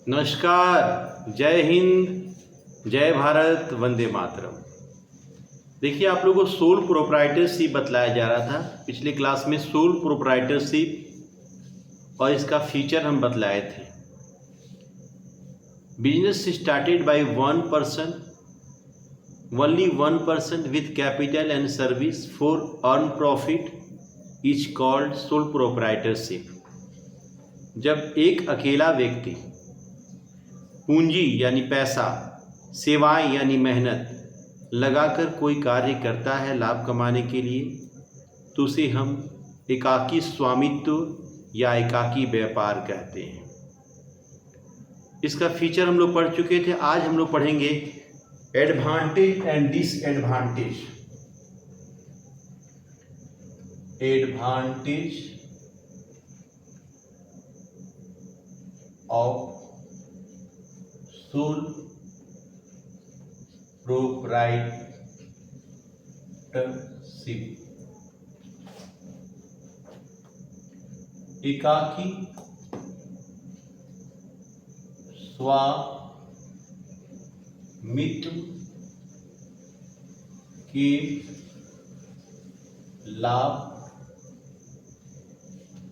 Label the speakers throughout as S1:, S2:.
S1: नमस्कार, जय हिंद, जय भारत, वंदे मातरम। देखिए, आप लोगों को सोल प्रोप्राइटरशिप बतलाया जा रहा था पिछले क्लास में। सोल प्रोप्राइटरशिप और इसका फीचर हम बतलाए थे। Business started by one person, only one person with capital and service for earn profit is called sole proprietorship. जब एक अकेला व्यक्ति पूंजी यानी पैसा, सेवाएं यानी मेहनत लगाकर कोई कार्य करता है लाभ कमाने के लिए, तो उसे हम एकाकी स्वामित्व या एकाकी व्यापार कहते हैं। इसका फीचर हम लोग पढ़ चुके थे। आज हम लोग पढ़ेंगे advantage and disadvantage. Advantage of sole proprietorship. एकाकी स्वामित्व के लाभ,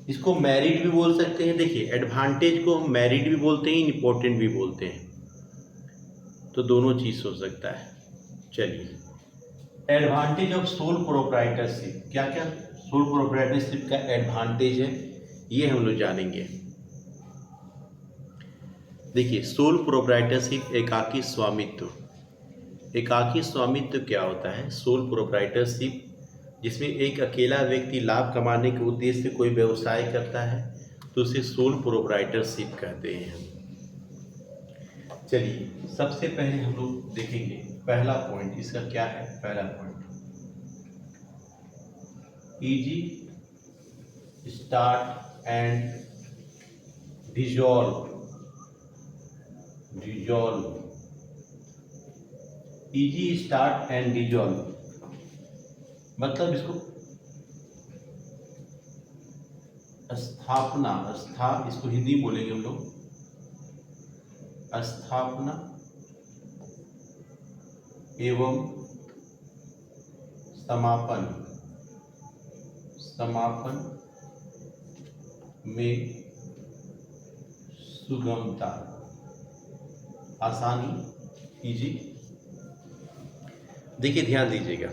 S1: इसको मेरिट भी बोल सकते हैं। देखिए, एडवांटेज को हम मेरिट भी बोलते हैं, इंपॉर्टेंट भी बोलते हैं, तो दोनों चीज हो सकता है। चलिए, एडवांटेज ऑफ सोल प्रोप्राइटरशिप, क्या क्या सोल प्रोप्राइटरशिप का एडवांटेज है ये हम लोग जानेंगे। देखिए, सोल प्रोप्राइटरशिप एकाकी स्वामित्व। एकाकी स्वामित्व क्या होता है? सोल प्रोप्राइटरशिप जिसमें एक अकेला व्यक्ति लाभ कमाने के उद्देश्य से कोई व्यवसाय करता है, तो उसे सोल प्रोप्राइटरशिप कहते हैं हम। चलिए, सबसे पहले हम लोग देखेंगे पहला पॉइंट इसका क्या है। पहला point, easy start and dissolve. Easy start and dissolve मतलब इसको स्थापना, इसको हिंदी बोलेंगे हम लोग, स्थापना एवं समापन में सुगमता, आसानी, इजी। देखिए, ध्यान दीजिएगा,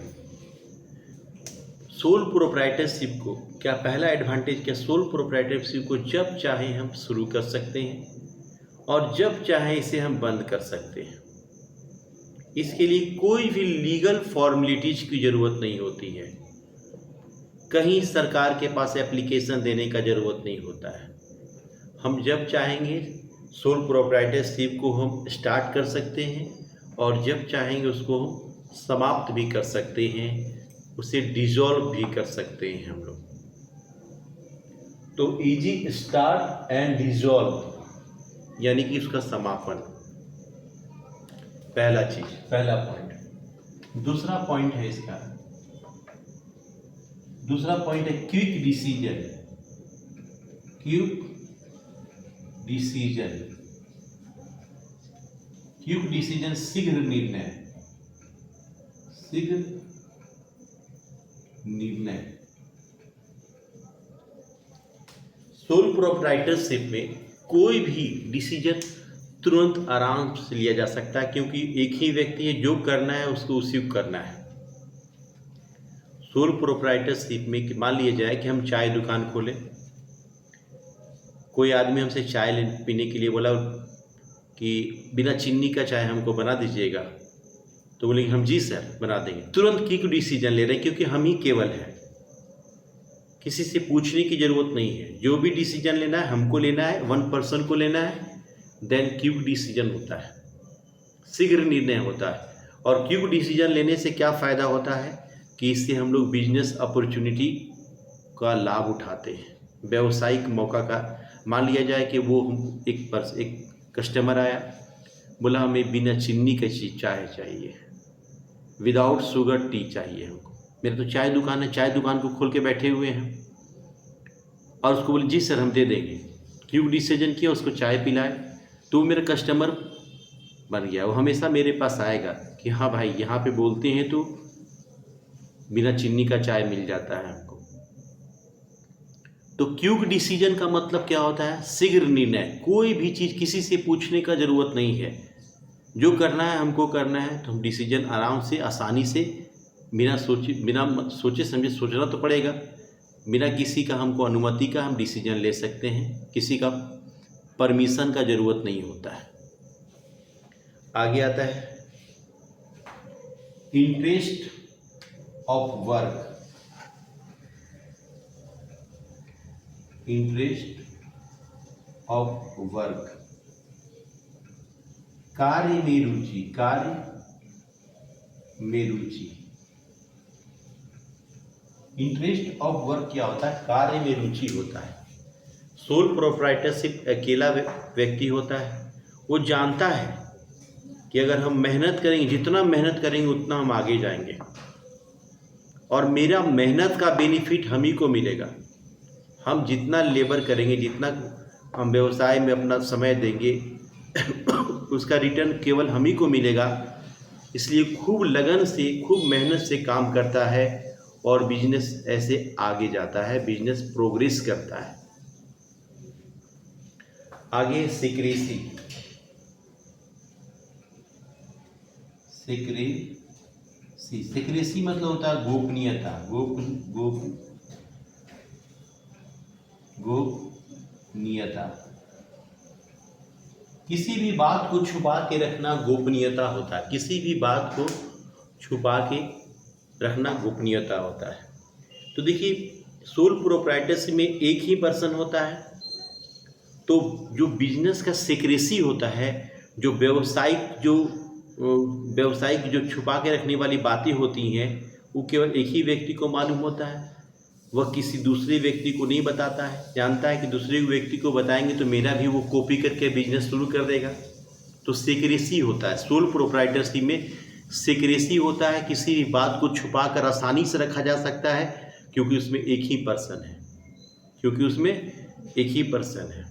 S1: सोल प्रोप्राइटरशिप को क्या पहला एडवांटेज क्या, सोल प्रोप्राइटरशिप को जब चाहे हम शुरू कर सकते हैं और जब चाहे इसे हम बंद कर सकते हैं। इसके लिए कोई भी लीगल फॉर्मेलिटीज की ज़रूरत नहीं होती है। कहीं सरकार के पास एप्लीकेशन देने का ज़रूरत नहीं होता है। हम जब चाहेंगे सोल प्रोप्राइटरशिप को हम स्टार्ट कर सकते हैं और जब चाहेंगे उसको हम समाप्त भी कर सकते हैं, उसे डिसॉल्व भी कर सकते हैं हम लोग। तो इजी स्टार्ट एंड डिसॉल्व यानी कि उसका समापन, पहला चीज, पहला पॉइंट। दूसरा पॉइंट है इसका, दूसरा पॉइंट है क्विक डिसीजन। क्विक डिसीजन शीघ्र निर्णय, सोल प्रोप्राइटरशिप में कोई भी डिसीजन तुरंत आराम से लिया जा सकता है, क्योंकि एक ही व्यक्ति है, जो करना है उसको उसी को करना है। सोल प्रोप्राइटरशिप में मान लिया जाए कि हम चाय दुकान खोलें, कोई आदमी हमसे चाय पीने के लिए बोला कि बिना चीनी का चाय हमको बना दीजिएगा, तो बोलेंगे हम जी सर बना देंगे। तुरंत क्विक डिसीजन ले रहे हैं, क्योंकि हम ही केवल हैं, किसी से पूछने की ज़रूरत नहीं है। जो भी डिसीजन लेना है हमको लेना है, वन पर्सन को लेना है, देन क्विक डिसीजन होता है, शीघ्र निर्णय होता है। और क्विक डिसीजन लेने से क्या फ़ायदा होता है कि इससे हम लोग बिजनेस अपॉर्चुनिटी का लाभ उठाते हैं, व्यवसायिक मौका का। मान लिया जाए कि वो एक कस्टमर आया, बोला हमें बिना चीनी का चाय चाहिए, विदाउट शुगर टी चाहिए हमको। मेरे तो चाय दुकान है, चाय दुकान को खोल के बैठे हुए हैं, और उसको बोले जी सर हम दे देंगे। क्विक डिसीजन किया, उसको चाय पिलाए, तो मेरा कस्टमर बन गया, वो हमेशा मेरे पास आएगा कि हाँ भाई यहाँ पे बोलते हैं तो बिना चीनी का चाय मिल जाता है हमको। तो क्विक डिसीजन का मतलब क्या होता है? शीघ्र निर्णय। कोई भी चीज़ किसी से पूछने का ज़रूरत नहीं है, जो करना है हमको करना है तो हम डिसीजन आराम से आसानी से बिना सोचे समझे, सोचना तो पड़ेगा, बिना किसी का हमको अनुमति का हम डिसीजन ले सकते हैं, किसी का परमिशन का ज़रूरत नहीं होता है। आगे आता है interest of work. Interest of work, कार्य में रुचि, कार्य में रुचि। इंटरेस्ट ऑफ वर्क क्या होता है? कार्य में रुचि होता है। सोल प्रोप्राइटरशिप अकेला व्यक्ति होता है, वो जानता है कि अगर हम मेहनत करेंगे, जितना मेहनत करेंगे उतना हम आगे जाएंगे और मेरा मेहनत का बेनिफिट हम ही को मिलेगा। हम जितना लेबर करेंगे, जितना हम व्यवसाय में अपना समय देंगे उसका रिटर्न केवल हम ही को मिलेगा। इसलिए खूब लगन से, खूब मेहनत से काम करता है और बिजनेस ऐसे आगे जाता है, बिजनेस प्रोग्रेस करता है। आगे सीक्रेसी। सीक्रेसी मतलब होता है गोपनीयता। गोपनीयता, किसी भी बात को छुपा के रखना गोपनीयता होता है। किसी भी बात को छुपा के रखना गोपनीयता होता है। तो देखिए, सोल प्रोप्राइटरशिप में एक ही पर्सन होता है, तो जो बिजनेस का सीक्रेसी होता है, जो व्यावसायिक जो छुपा के रखने वाली बातें होती हैं, वो केवल एक ही व्यक्ति को मालूम होता है। वह किसी दूसरे व्यक्ति को नहीं बताता है। जानता है कि दूसरे व्यक्ति को बताएंगे तो मेरा भी वो कॉपी करके बिजनेस शुरू कर देगा। तो सीक्रेसी होता है। सोल प्रोप्राइटरशिप में सीक्रेसी होता है। किसी भी बात को छुपा कर आसानी से रखा जा सकता है, क्योंकि उसमें एक ही पर्सन है।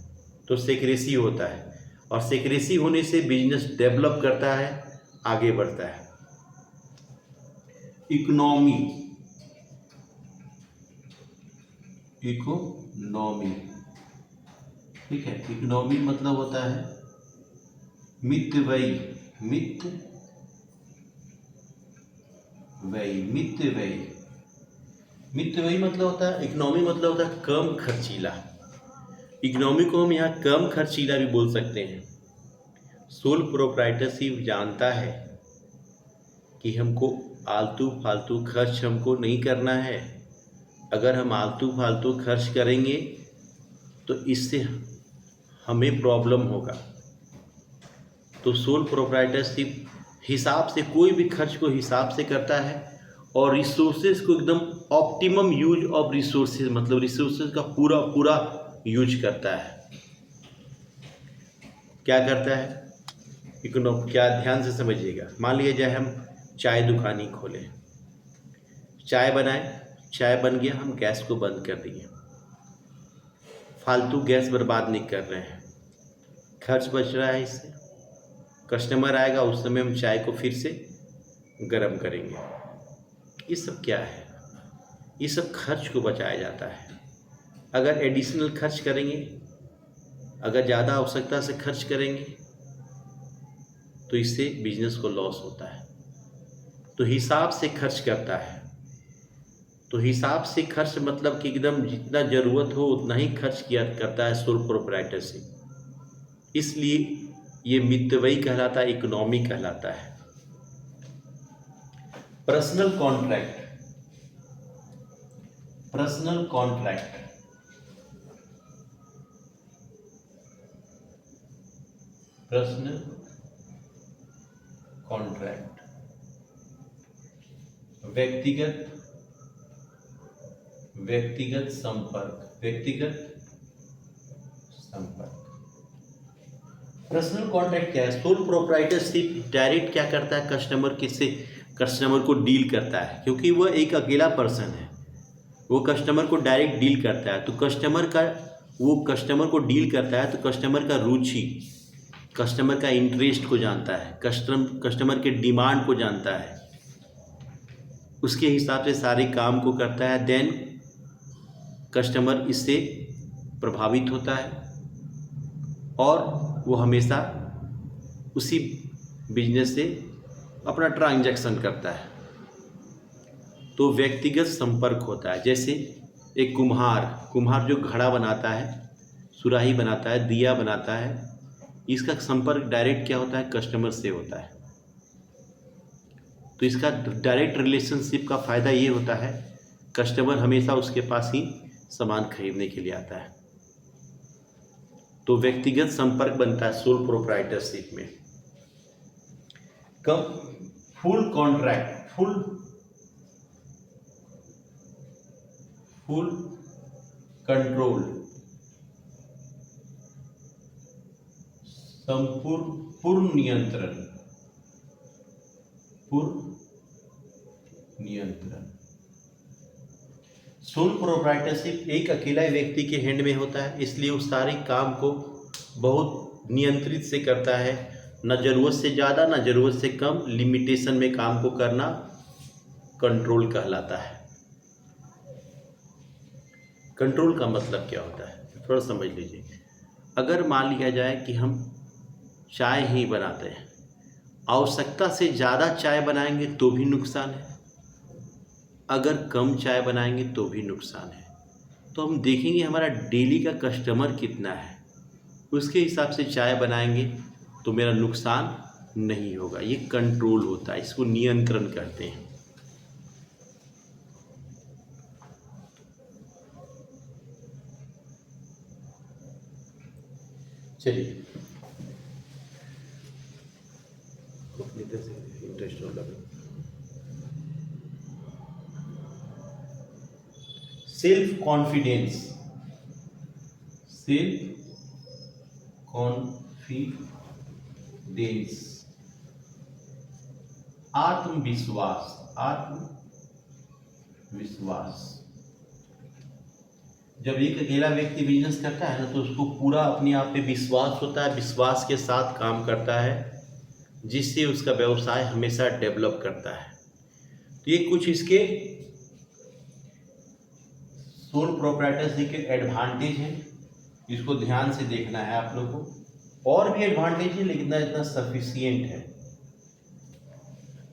S1: तो सीक्रेसी होता है, और सीक्रेसी होने से बिजनेस डेवलप करता है, आगे बढ़ता है। इकोनॉमी, ठीक है। इकोनॉमी मतलब होता है मितव्ययी मतलब होता है, इकोनॉमी मतलब होता है कम खर्चीला। इकोनॉमी को हम यहाँ कम खर्चीला भी बोल सकते हैं। सोल प्रोप्राइटरशिप जानता है कि हमको आलतू फालतू खर्च हमको नहीं करना है। अगर हम आलतू फालतू खर्च करेंगे तो इससे हमें प्रॉब्लम होगा। तो सोल प्रोप्राइटरशिप हिसाब से, कोई भी खर्च को हिसाब से करता है और रिसोर्सेज को एकदम ऑप्टिमम यूज ऑफ रिसोर्सेज, मतलब रिसोर्सेज का पूरा यूज करता है। क्या करता है? क्या, ध्यान से समझिएगा। मान लीजिए जाए हम चाय दुकानी खोलें, चाय बनाए, चाय बन गया, हम गैस को बंद कर दिए, फालतू गैस बर्बाद नहीं कर रहे हैं, खर्च बच रहा है इससे। कस्टमर आएगा, उस समय हम चाय को फिर से गर्म करेंगे। ये सब क्या है? ये सब खर्च को बचाया जाता है। अगर एडिशनल खर्च करेंगे, अगर ज़्यादा आवश्यकता से खर्च करेंगे तो इससे बिजनेस को लॉस होता है। तो हिसाब से खर्च करता है। तो हिसाब से खर्च मतलब कि एकदम जितना ज़रूरत हो उतना ही खर्च किया करता है सोल प्रोप्राइटरशिप। इसलिए ये मितव्ययी कहलाता है, इकोनॉमी कहलाता है। Personal contract, personal contract, personal contract, व्यक्तिगत संपर्क, पर्सनल कॉन्ट्रैक्ट क्या है? सोल प्रोप्राइटरशिप डायरेक्ट क्या करता है? कस्टमर को डील करता है, क्योंकि वह एक अकेला पर्सन है। वो कस्टमर को डायरेक्ट डील करता है। तो कस्टमर को डील करता है तो कस्टमर का रुचि, कस्टमर का इंटरेस्ट को जानता है, कस्टमर के डिमांड को जानता है, उसके हिसाब से सारे काम को करता है। देन कस्टमर इससे प्रभावित होता है और वो हमेशा उसी बिजनेस से अपना ट्रांजैक्शन करता है। तो व्यक्तिगत संपर्क होता है। जैसे एक कुम्हार जो घड़ा बनाता है, सुराही बनाता है, दिया बनाता है, इसका संपर्क डायरेक्ट क्या होता है? कस्टमर से होता है। तो इसका डायरेक्ट रिलेशनशिप का फ़ायदा ये होता है, कस्टमर हमेशा उसके पास ही सामान खरीदने के लिए आता है। तो व्यक्तिगत संपर्क बनता है सोल प्रोप्राइटरशिप में। कब? फुल कॉन्ट्रैक्ट, फुल कंट्रोल, पूर्ण नियंत्रण, सोल प्रोप्राइटरशिप एक अकेला व्यक्ति के हैंड में होता है, इसलिए उस सारे काम को बहुत नियंत्रित से करता है। न ज़रूरत से ज़्यादा न ज़रूरत से कम लिमिटेशन में काम को करना कंट्रोल कहलाता है। कंट्रोल का मतलब क्या होता है, थोड़ा समझ लीजिए। अगर मान लिया जाए कि हम चाय ही बनाते हैं, आवश्यकता से ज़्यादा चाय बनाएंगे तो भी नुकसान है, अगर कम चाय बनाएंगे तो भी नुकसान है। तो हम देखेंगे हमारा डेली का कस्टमर कितना है, उसके हिसाब से चाय बनाएंगे तो मेरा नुकसान नहीं होगा। ये कंट्रोल होता है, इसको नियंत्रण करते हैं। चलिए इंटरेस्ट होगा। सेल्फ कॉन्फिडेंस, आत्मविश्वास, जब एक अकेला व्यक्ति बिजनेस करता है ना, तो उसको पूरा अपने आप पे विश्वास होता है, विश्वास के साथ काम करता है, जिससे उसका व्यवसाय हमेशा डेवलप करता है। तो ये कुछ इसके सोल प्रोप्राइटरशिप के एडवांटेज हैं, इसको ध्यान से देखना है आप लोगों को। और भी एडवांटेज है लेकिन इतना सफिशिएंट है।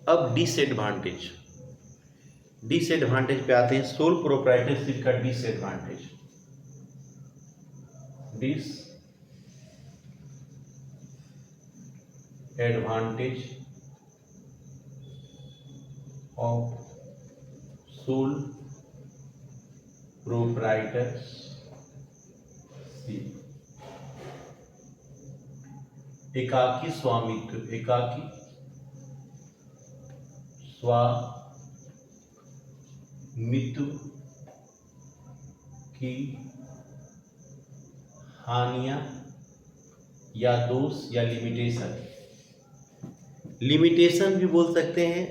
S1: अब डिसएडवांटेज पे आते हैं। सोल प्रोप्राइटरशिप का डिसएडवांटेज ऑफ सोल प्रोप्राइटरशिप। एकाकी स्वामित्व, की हानियां या दोष या लिमिटेशन भी बोल सकते हैं,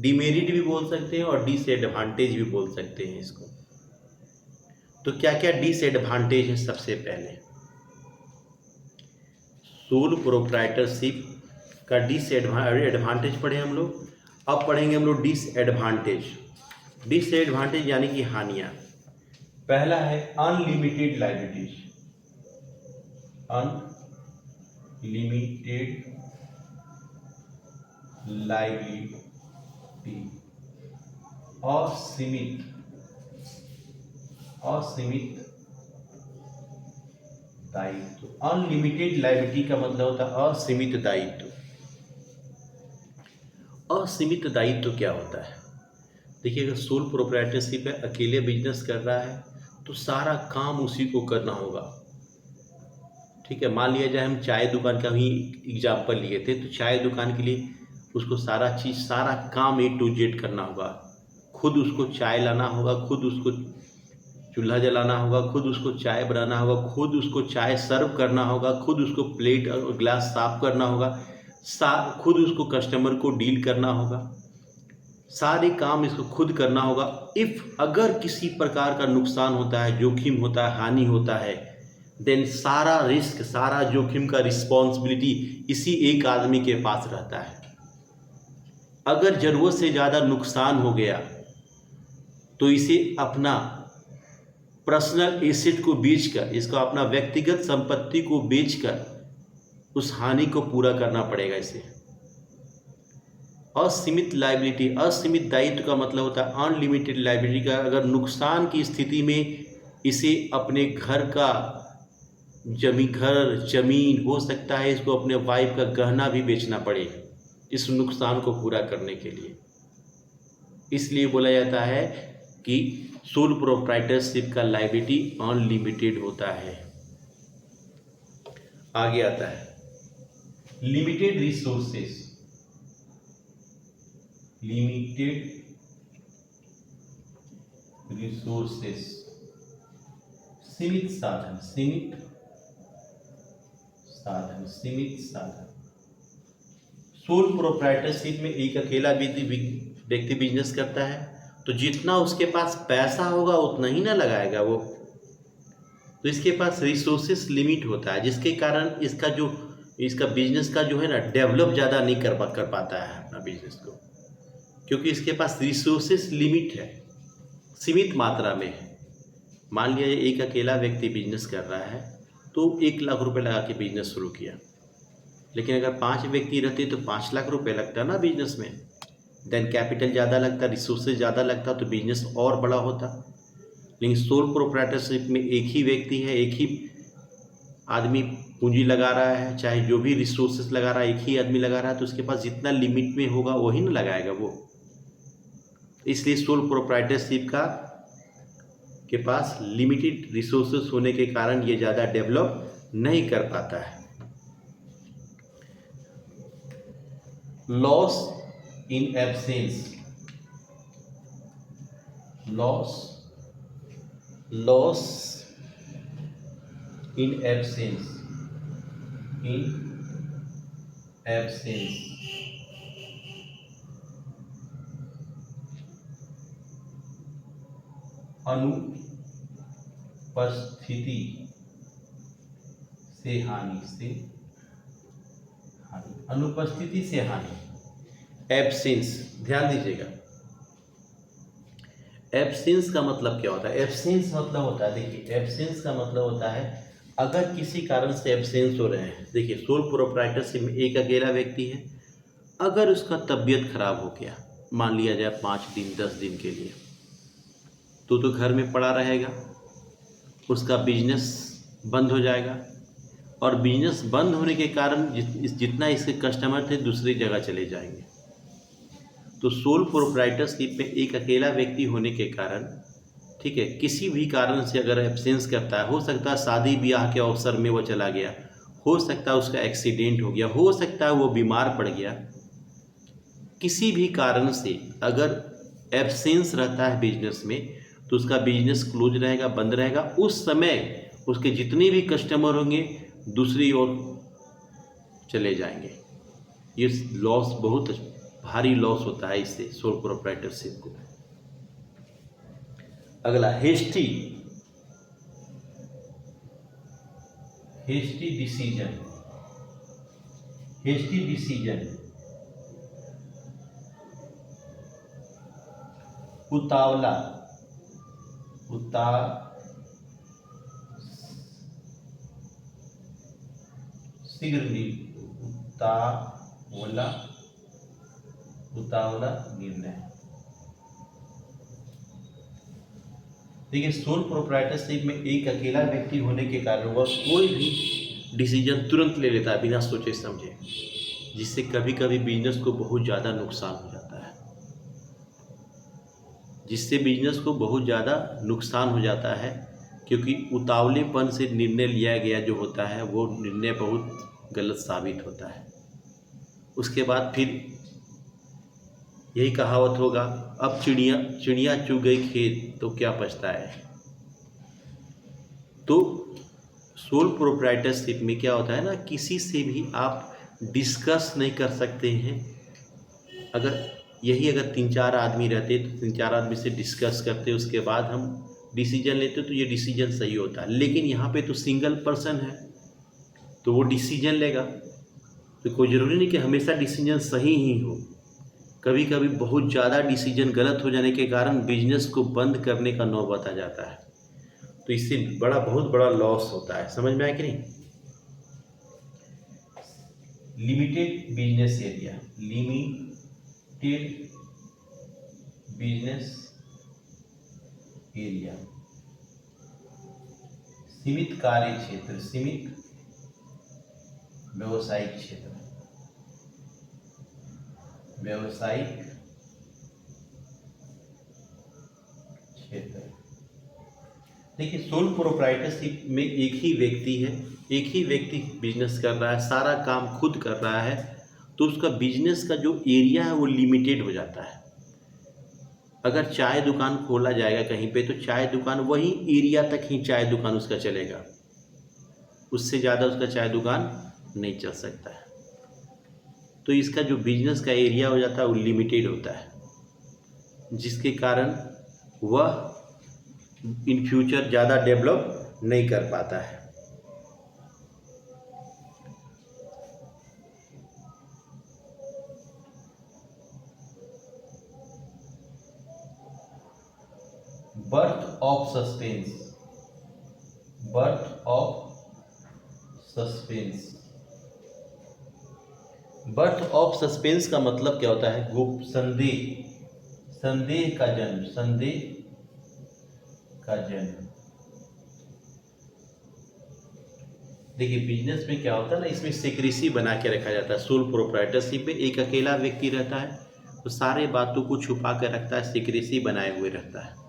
S1: डिमेरिट भी बोल सकते हैं और डिसएडवांटेज भी बोल सकते हैं इसको। तो क्या क्या डिसएडवांटेज है? सबसे पहले सोल प्रोप्राइटरशिप का एडवांटेज पढ़े हम लोग। अब पढ़ेंगे हम लोग डिसएडवांटेज यानी कि हानियां। पहला है अनलिमिटेड लायबिलिटीज, असीमित दायित्व। अनलिमिटेड लायबिलिटी का मतलब होता है असीमित दायित्व। असीमित दायित्व क्या होता है? देखिए, अगर सोल प्रोप्राइटरशिप है, अकेले बिजनेस कर रहा है, तो सारा काम उसी को करना होगा। ठीक है, मान लिया जाए हम चाय दुकान का ही एग्जाम्पल लिए थे, तो चाय दुकान के लिए उसको सारा काम A to Z करना होगा। खुद उसको चाय लाना होगा, खुद उसको चूल्हा जलाना होगा, खुद उसको चाय बनाना होगा, खुद उसको चाय सर्व करना होगा, खुद उसको प्लेट और ग्लास साफ करना होगा, खुद उसको कस्टमर को डील करना होगा, सारे काम इसको खुद करना होगा। अगर किसी प्रकार का नुकसान होता है, जोखिम होता है, हानि होता है, देन सारा रिस्क, सारा जोखिम का रिस्पॉन्सिबिलिटी इसी एक आदमी के पास रहता है। अगर ज़रूरत से ज़्यादा नुकसान हो गया तो इसे अपना पर्सनल एसेट को बेचकर, इसका अपना व्यक्तिगत संपत्ति को बेचकर उस हानि को पूरा करना पड़ेगा इसे। असीमित लायबिलिटी, असीमित दायित्व का मतलब होता है अनलिमिटेड लायबिलिटी का। अगर नुकसान की स्थिति में इसे अपने घर का घर जमीन हो सकता है, इसको अपने वाइफ का गहना भी बेचना पड़े इस नुकसान को पूरा करने के लिए। इसलिए बोला जाता है कि सोल प्रोप्राइटरशिप का लायबिलिटी अनलिमिटेड होता है। आगे आता है लिमिटेड रिसोर्सेस। लिमिटेड रिसोर्सेस, सीमित साधन, सीमित साधन, सीमित साधन। सोल प्रोप्राइटरशिप में एक अकेला व्यक्ति बिजनेस करता है तो जितना उसके पास पैसा होगा उतना ही ना लगाएगा वो, तो इसके पास रिसोर्सेस लिमिट होता है, जिसके कारण इसका बिजनेस का जो है ना डेवलप ज़्यादा नहीं कर पाता है अपना बिजनेस को, क्योंकि इसके पास रिसोर्सेस लिमिट है, सीमित मात्रा में है। मान लिया एक अकेला व्यक्ति बिजनेस कर रहा है तो 1 लाख रुपए लगा के बिजनेस शुरू किया, लेकिन अगर 5 व्यक्ति रहते तो 5 लाख रुपए लगता ना बिजनेस में। देन कैपिटल ज़्यादा लगता, रिसोर्सेज ज़्यादा लगता तो बिजनेस और बड़ा होता। लेकिन सोल प्रोप्राइटरशिप में एक ही व्यक्ति है, एक ही आदमी पूंजी लगा रहा है, चाहे जो भी रिसोर्सेज लगा रहा है एक ही आदमी लगा रहा है, तो उसके पास जितना लिमिट में होगा वही ना लगाएगा वो। इसलिए सोल प्रोप्राइटरशिप के पास लिमिटेड रिसोर्सेज होने के कारण ये ज़्यादा डेवलप नहीं कर पाता है। Loss in absence, loss in absence, in absence, अनुपस्थिति से हानि, अनुपस्थिति से हानि। एब्सेंस, ध्यान दीजिएगा, एब्सेंस का मतलब क्या होता है? एब्सेंस मतलब होता है, देखिए एब्सेंस का मतलब होता है अगर किसी कारण से एब्सेंस हो रहे हैं। देखिए सोल प्रोप्राइटरशिप में एक अकेला व्यक्ति है, अगर उसका तबीयत खराब हो गया, मान लिया जाए 5 दिन 10 दिन के लिए, तो घर में पड़ा रहेगा, उसका बिजनेस बंद हो जाएगा, और बिजनेस बंद होने के कारण जितना इसके कस्टमर थे दूसरी जगह चले जाएंगे। तो सोल प्रोप्राइटरशिप में एक अकेला व्यक्ति होने के कारण, ठीक है, किसी भी कारण से अगर एब्सेंस करता है, हो सकता है शादी ब्याह के अवसर में वो चला गया, हो सकता है उसका एक्सीडेंट हो गया, हो सकता है वो बीमार पड़ गया, किसी भी कारण से अगर एब्सेंस रहता है बिजनेस में तो उसका बिजनेस क्लोज रहेगा, बंद रहेगा। उस समय उसके जितने भी कस्टमर होंगे दूसरी ओर चले जाएंगे। ये लॉस, बहुत भारी लॉस होता है इससे सोल प्रोप्राइटरशिप को। अगला हेस्टी डिसीजन, हेस्टी डिसीजन, उतावला, उतावला निर्णय। देखिए सोल प्रोप्राइटरशिप में एक अकेला व्यक्ति होने के कारण वह कोई भी डिसीजन तुरंत ले लेता है बिना सोचे समझे, जिससे कभी कभी बिजनेस को बहुत ज़्यादा नुकसान हो जाता है, क्योंकि उतावलेपन से निर्णय लिया गया जो होता है वो निर्णय बहुत गलत साबित होता है। उसके बाद फिर यही कहावत होगा, अब चिड़िया चुग गई खेत तो क्या पछताए। तो सोल प्रोप्राइटरशिप में क्या होता है ना, किसी से भी आप डिस्कस नहीं कर सकते हैं। अगर 3-4 आदमी रहते तो 3-4 आदमी से डिस्कस करते, उसके बाद हम डिसीजन लेते हो तो ये डिसीजन सही होता है। लेकिन यहाँ पे तो सिंगल पर्सन है तो वो डिसीजन लेगा, तो कोई ज़रूरी नहीं कि हमेशा डिसीजन सही ही हो। कभी कभी बहुत ज़्यादा डिसीजन गलत हो जाने के कारण बिजनेस को बंद करने का नौबत आ जाता है, तो इससे बहुत बड़ा लॉस होता है। समझ में आया कि नहीं? Limited business area, limited business area, सीमित कार्य क्षेत्र, सीमित व्यवसायिक क्षेत्र, व्यवसायिक क्षेत्र। देखिए, सोल प्रोप्राइटरशिप में एक ही व्यक्ति है, एक ही व्यक्ति बिजनेस कर रहा है, सारा काम खुद कर रहा है, तो उसका बिजनेस का जो एरिया है वो लिमिटेड हो जाता है। अगर चाय दुकान खोला जाएगा कहीं पे तो चाय दुकान वही एरिया तक ही चाय दुकान उसका चलेगा, उससे ज़्यादा उसका चाय दुकान नहीं चल सकता है। तो इसका जो बिजनेस का एरिया हो जाता है वो लिमिटेड होता है, जिसके कारण वह इन फ्यूचर ज़्यादा डेवलप नहीं कर पाता है। Birth of suspense, birth of suspense, birth of suspense का मतलब क्या होता है? गुप्त संदेह, संदेह का जन्म, संदेह का जन्म। देखिए, बिजनेस में क्या होता है ना, इसमें सीक्रेसी बना के रखा जाता है। सोल प्रोप्राइटरशिप में एक अकेला व्यक्ति रहता है, वो सारे बातों को छुपा कर रखता है, सीक्रेसी बनाए हुए रहता है।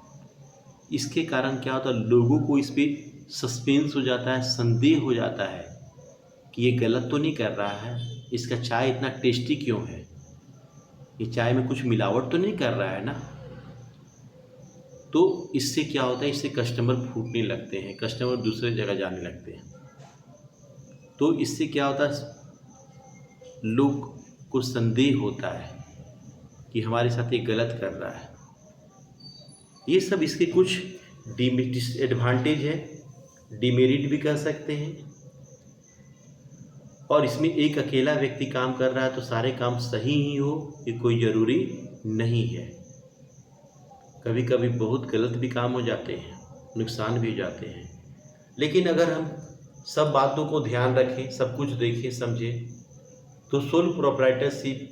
S1: इसके कारण क्या होता है, लोगों को इस पर सस्पेंस हो जाता है, संदेह हो जाता है कि ये गलत तो नहीं कर रहा है, इसका चाय इतना टेस्टी क्यों है, ये चाय में कुछ मिलावट तो नहीं कर रहा है ना। तो इससे क्या होता है, इससे कस्टमर फूटने लगते हैं, कस्टमर दूसरे जगह जाने लगते हैं। तो इससे क्या होता है, लोग को संदेह होता है कि हमारे साथ ये गलत कर रहा है। ये सब इसके कुछ डिसएडवांटेज है, डिमेरिट भी कह सकते हैं। और इसमें एक अकेला व्यक्ति काम कर रहा है तो सारे काम सही ही हो, ये कोई ज़रूरी नहीं है। कभी कभी बहुत गलत भी काम हो जाते हैं, नुकसान भी हो जाते हैं। लेकिन अगर हम सब बातों को ध्यान रखें, सब कुछ देखें समझें, तो सोल प्रोप्राइटरशिप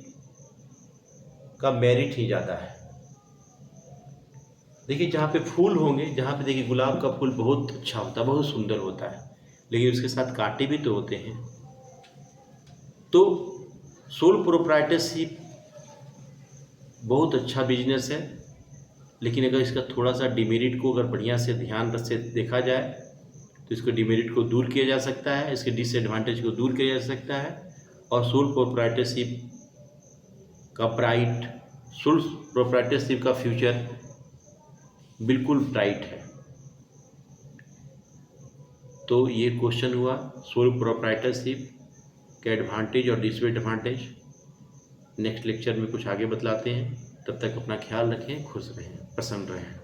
S1: का मेरिट ही ज़्यादा है। देखिए, जहाँ पे फूल होंगे, जहाँ पे देखिए गुलाब का फूल बहुत अच्छा होता है, बहुत सुंदर होता है, लेकिन उसके साथ कांटे भी तो होते हैं। तो सोल प्रोप्राइटरशिप बहुत अच्छा बिजनेस है, लेकिन अगर इसका थोड़ा सा डिमेरिट को अगर बढ़िया से ध्यान से देखा जाए तो इसको डिमेरिट को दूर किया जा सकता है, इसके डिसएडवांटेज को दूर किया जा सकता है। और सोल प्रोप्राइटरशिप का फ्यूचर बिल्कुल ब्राइट है। तो ये क्वेश्चन हुआ सोल प्रोप्राइटरशिप के एडवांटेज और डिसएडवांटेज। नेक्स्ट लेक्चर में कुछ आगे बतलाते हैं। तब तक अपना ख्याल रखें, खुश रहें, प्रसन्न रहें।